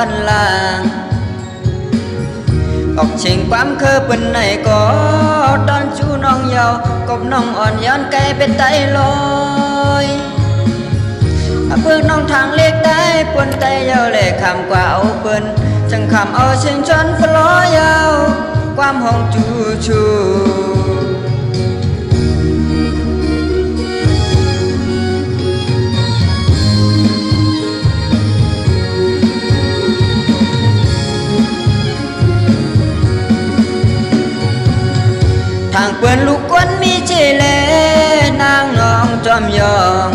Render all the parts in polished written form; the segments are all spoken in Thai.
วันลางออกเชิงความเคยเป็นไหนก็ตอนชูน้องเยาวกบน้องอ่อนย้อนไกลเป็นไตลอยเพื่อน้องทางเล็กได้ปนไตเยาวเล่คำกว่าเอาเปิ้นจังคำเอาเชิงชนฟลอยาวความห้องจูชูทางเปื่อนลูกกวนมีเจเลนางน้องจอมยอง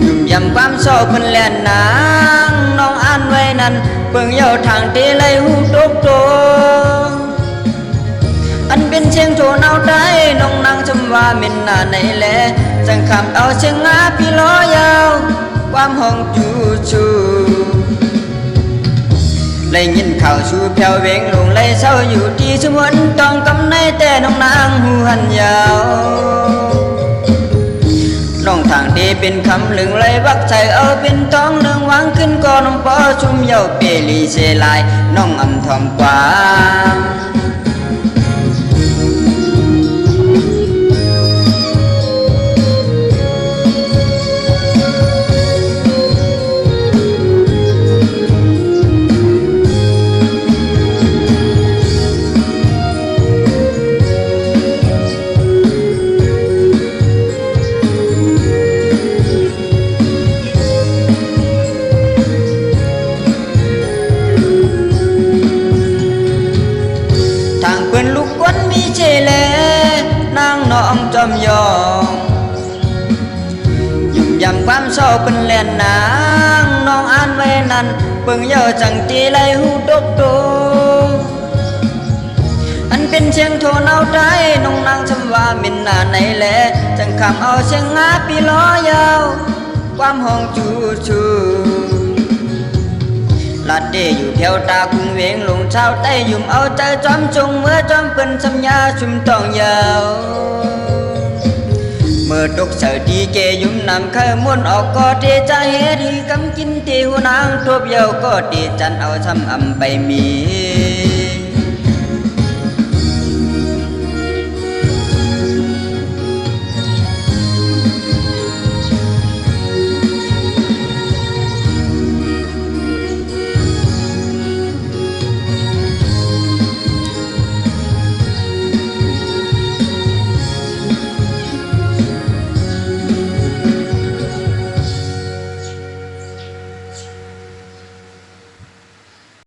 ยุ่มยำความเศร้าเพิ่นแล่นนางน้องอ่านไว้นั้นเบิ่งเยาทางตีเลยหูตกโตอันเป็นเชียงโทนเอาได้น้องนางจำว่าเม็นหน้าในแลจังคำเอาเชียงงาพี่ล้อยาวความห้องจูชูเลยยินข่าวชูแผ่วเวงลงเลยเศร้าอยู่ที่สมวนต้องกำในแต่น้องนางหูหันยาวน้องทางดีเป็นคำหลึงเลยวักใจเอาเป็นท้องเรื่องวางขึ้นก็น้องปอชุมเยาเปรีเสลายน้องอ่ำทอมกว่าทางเพื่อนลูกกวนมีเจเลนางน้องจอมยองยุ่มยำความเศร้าเป็นแล่นนางน้องอ่านไว้นั้นเบิ่งเยาจังตีไหลหูตกโตอันเป็นเชียงโทนเอาได้น้องนางจำว่ามินหน้าในแลจังคำเอาเชียงงาปีล้อยาวความห้องจูชูลาดเดอยู่แถวตาคุ้งเวงลงเช้าใต้ยุ่มเอาใจจอมจงเมื่อจอมเป็นสัญญาชุมต้องยาวเมื่อตกเสดีเกยุ่มนำเคยม้วนออกก็เทใจเฮดีกำกินที่หัวนางทบเยาก็ดีจันเอาช้ำอำไปมี